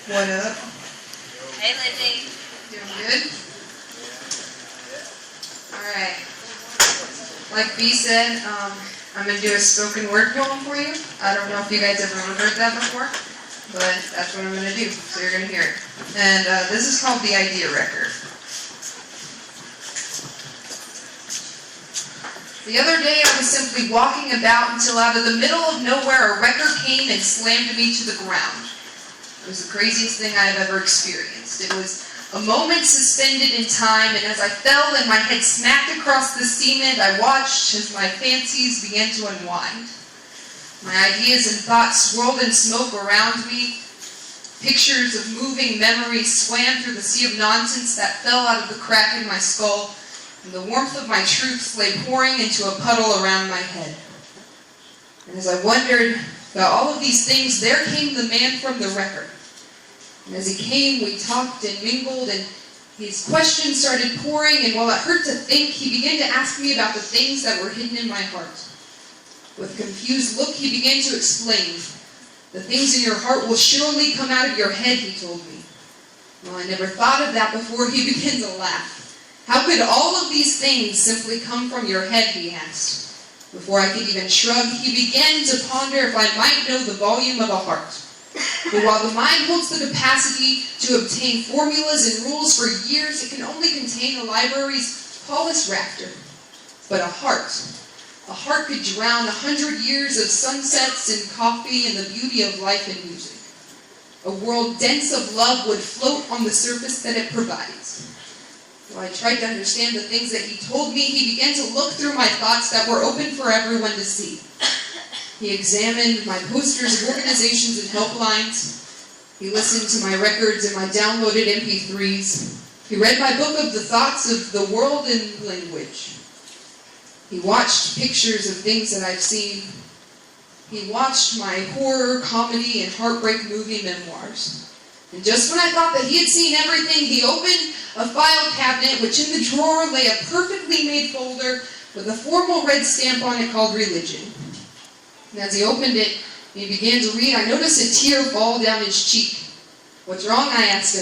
What up? Hey, Lizzie. Doing good? Alright. Like B said, I'm going to do a spoken word poem for you. I don't know if you guys ever heard that before, but that's what I'm going to do, so you're going to hear it. And this is called The Idea Record. The other day I was simply walking about until out of the middle of nowhere a wrecker came and slammed me to the ground. It was the craziest thing I have ever experienced. It was a moment suspended in time, and as I fell and my head smacked across the cement, I watched as my fancies began to unwind. My ideas and thoughts swirled in smoke around me. Pictures of moving memories swam through the sea of nonsense that fell out of the crack in my skull, and the warmth of my truths lay pouring into a puddle around my head. And as I wondered about all of these things, there came the man from the wrecker. And as he came, we talked and mingled, and his questions started pouring, and while it hurt to think, he began to ask me about the things that were hidden in my heart. With a confused look, he began to explain. The things in your heart will surely come out of your head, he told me. Well, I never thought of that before. He began to laugh. How could all of these things simply come from your head, he asked. Before I could even shrug, he began to ponder if I might know the volume of a heart. But while the mind holds the capacity to obtain formulas and rules for years, it can only contain a library's tallest rafter. But a heart could drown 100 years of sunsets and coffee and the beauty of life and music. A world dense of love would float on the surface that it provides. While I tried to understand the things that he told me, he began to look through my thoughts that were open for everyone to see. He examined my posters of organizations and helplines. He listened to my records and my downloaded MP3s. He read my book of the thoughts of the world in language. He watched pictures of things that I've seen. He watched my horror, comedy, and heartbreak movie memoirs. And just when I thought that he had seen everything, he opened a file cabinet, which in the drawer lay a perfectly made folder with a formal red stamp on it called Religion. And as he opened it and he began to read, I noticed a tear fall down his cheek. What's wrong? I asked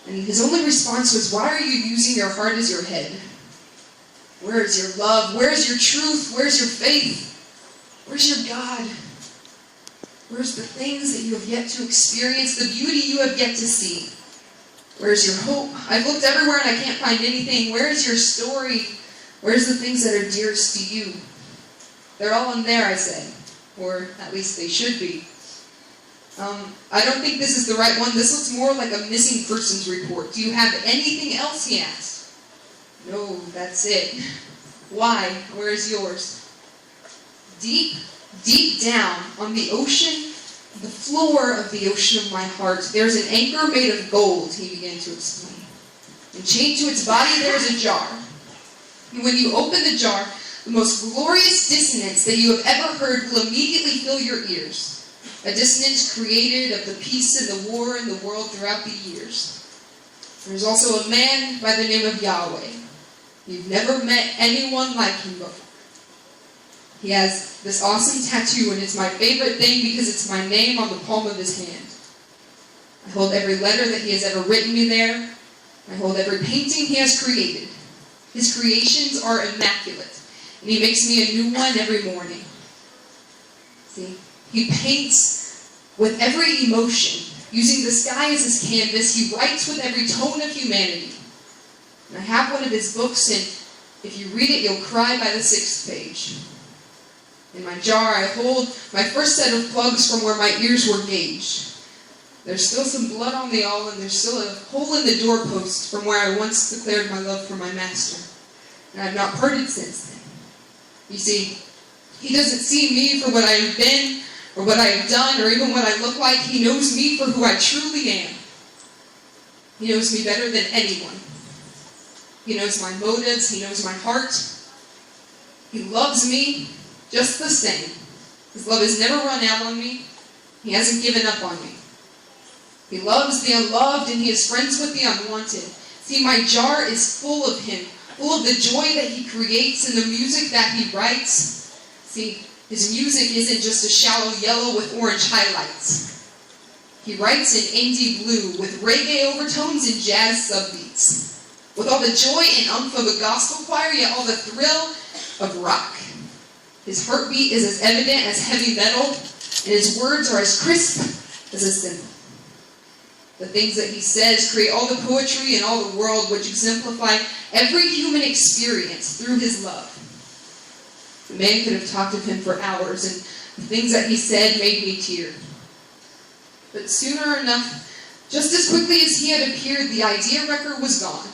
him. And his only response was, why are you using your heart as your head? Where is your love? Where is your truth? Where's your faith? Where's your God? Where's the things that you have yet to experience, the beauty you have yet to see? Where's your hope? I've looked everywhere and I can't find anything. Where is your story? Where's the things that are dearest to you? They're all in there, I said. Or at least they should be. I don't think this is the right one. This looks more like a missing persons report. Do you have anything else, he asked. No, that's it. Why? Where's yours? Deep, deep down on the ocean, the floor of the ocean of my heart, there's an anchor made of gold, he began to explain. And chained to its body there is a jar. And when you open the jar, the most glorious dissonance that you have ever heard will immediately fill your ears. A dissonance created of the peace and the war in the world throughout the years. There's also a man by the name of Yahweh. You've never met anyone like him before. He has this awesome tattoo, and it's my favorite thing because it's my name on the palm of his hand. I hold every letter that he has ever written me there. I hold every painting he has created. His creations are immaculate. And he makes me a new one every morning. See, he paints with every emotion. Using the sky as his canvas, he writes with every tone of humanity. And I have one of his books, and if you read it, you'll cry by the 6th page. In my jar, I hold my first set of plugs from where my ears were gauged. There's still some blood on the awl, and there's still a hole in the doorpost from where I once declared my love for my master. And I've not parted since then. You see, he doesn't see me for what I have been, or what I have done, or even what I look like. He knows me for who I truly am. He knows me better than anyone. He knows my motives. He knows my heart. He loves me just the same. His love has never run out on me. He hasn't given up on me. He loves the unloved, and he is friends with the unwanted. See, my jar is full of him. Full of the joy that he creates and the music that he writes. See, his music isn't just a shallow yellow with orange highlights. He writes in indie blue with reggae overtones and jazz subbeats, with all the joy and umph of a gospel choir, yet all the thrill of rock. His heartbeat is as evident as heavy metal, and his words are as crisp as a cymbal. The things that he says create all the poetry in all the world, which exemplify every human experience through his love. The man could have talked of him for hours, and the things that he said made me tear. But sooner enough, just as quickly as he had appeared, the idea wrecker was gone.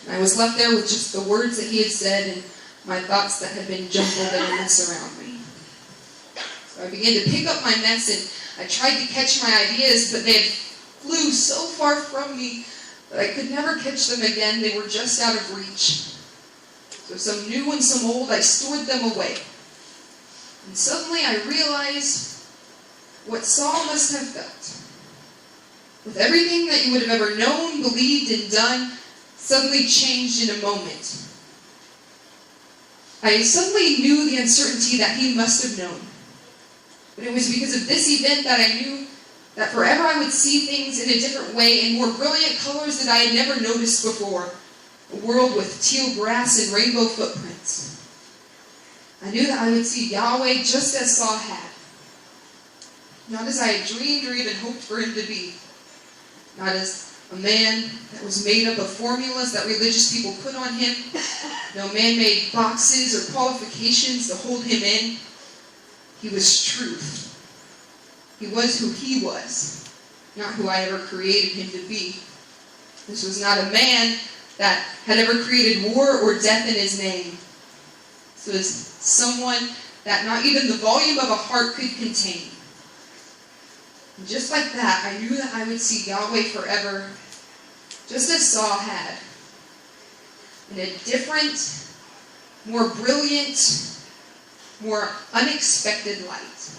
And I was left there with just the words that he had said and my thoughts that had been jumbled in a mess around me. So I began to pick up my mess, and I tried to catch my ideas, but they had flew so far from me that I could never catch them again. They were just out of reach. So some new and some old, I stored them away. And suddenly I realized what Saul must have felt. With everything that you would have ever known, believed, and done, suddenly changed in a moment. I suddenly knew the uncertainty that he must have known. But it was because of this event that I knew that forever I would see things in a different way, in more brilliant colors that I had never noticed before. A world with teal grass and rainbow footprints. I knew that I would see Yahweh just as Saul had. Not as I had dreamed or even hoped for him to be. Not as a man that was made up of formulas that religious people put on him. No man-made boxes or qualifications to hold him in. He was truth. He was who he was, not who I ever created him to be. This was not a man that had ever created war or death in his name. This was someone that not even the volume of a heart could contain. And just like that, I knew that I would see Yahweh forever, just as Saul had, in a different, more brilliant, more unexpected light.